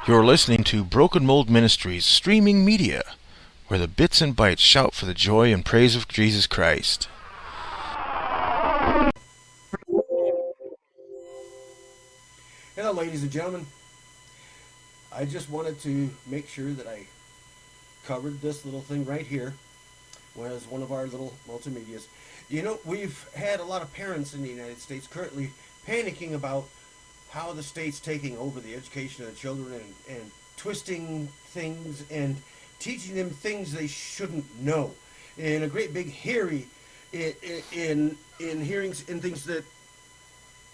You're listening to Broken Mold Ministries streaming media, where the bits and bytes shout for the joy and praise of Jesus Christ. Hello, ladies and gentlemen. I just wanted to make sure that I covered this little thing right here, was one of our little multimedias. You know, we've had a lot of parents in the United States currently panicking about how the state's taking over the education of the children and twisting things and teaching them things they shouldn't know. In a great big hairy in hearings in things that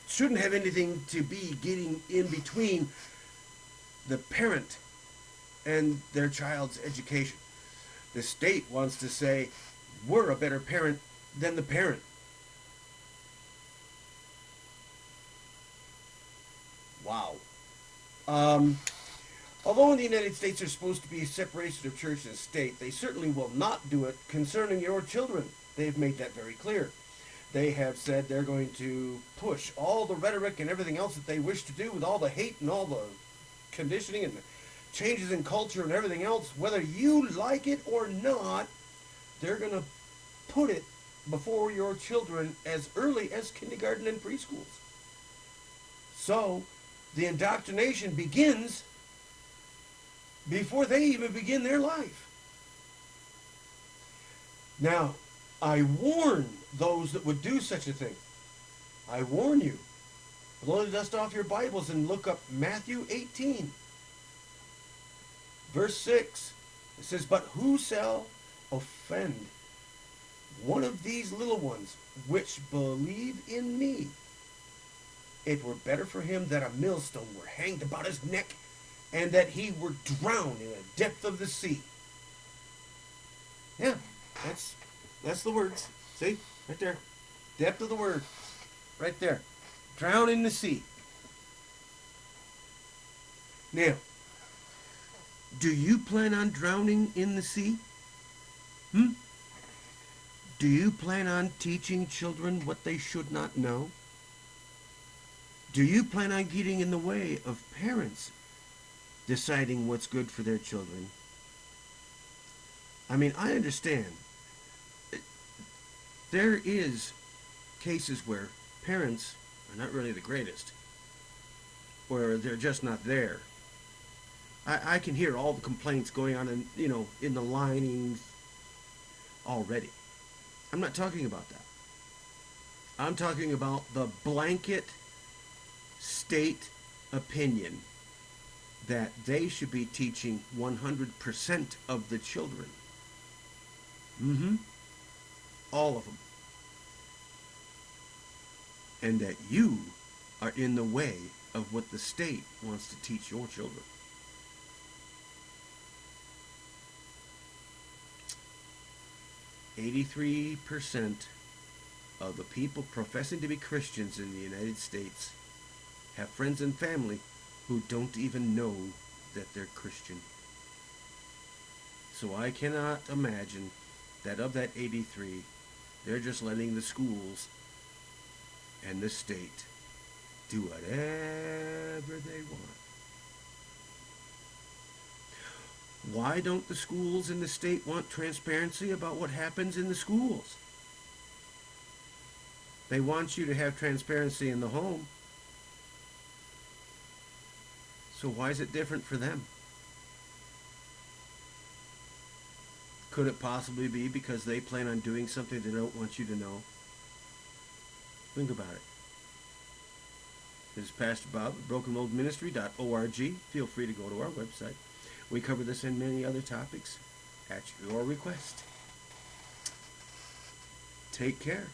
shouldn't have anything to be getting in between the parent and their child's education. The state wants to say, we're a better parent than the parent. Wow. Although in the United States there's supposed to be a separation of church and state, they certainly will not do it concerning your children. They've made that very clear. They have said they're going to push all the rhetoric and everything else that they wish to do with all the hate and all the conditioning and the changes in culture and everything else, whether you like it or not, they're going to put it before your children as early as kindergarten and preschools. So the indoctrination begins before they even begin their life. Now, I warn those that would do such a thing. I warn you. Blow the dust off your Bibles and look up Matthew 18, verse 6. It says, "But who shall offend one of these little ones which believe in me, it were better for him that a millstone were hanged about his neck, and that he were drowned in the depth of the sea." Yeah, that's the words. See? Right there. Depth of the word. Right there. Drown in the sea. Now, do you plan on drowning in the sea? Do you plan on teaching children what they should not know? Do you plan on getting in the way of parents deciding what's good for their children? I mean, I understand. There is cases where parents are not really the greatest, or they're just not there. I can hear all the complaints going on in the linings already. I'm not talking about that. I'm talking about the blanket state opinion that they should be teaching 100% of the children. All of them. And that you are in the way of what the state wants to teach your children. "83% of the people professing to be Christians in the United States have friends and family who don't even know that they're Christian." So I cannot imagine that of that 83, they're just letting the schools and the state do whatever they want. Why don't the schools and the state want transparency about what happens in the schools? They want you to have transparency in the home. So why is it different for them? Could it possibly be because they plan on doing something they don't want you to know? Think about it. This is Pastor Bob at brokenmoldministry.org. Feel free to go to our website. We cover this and many other topics at your request. Take care.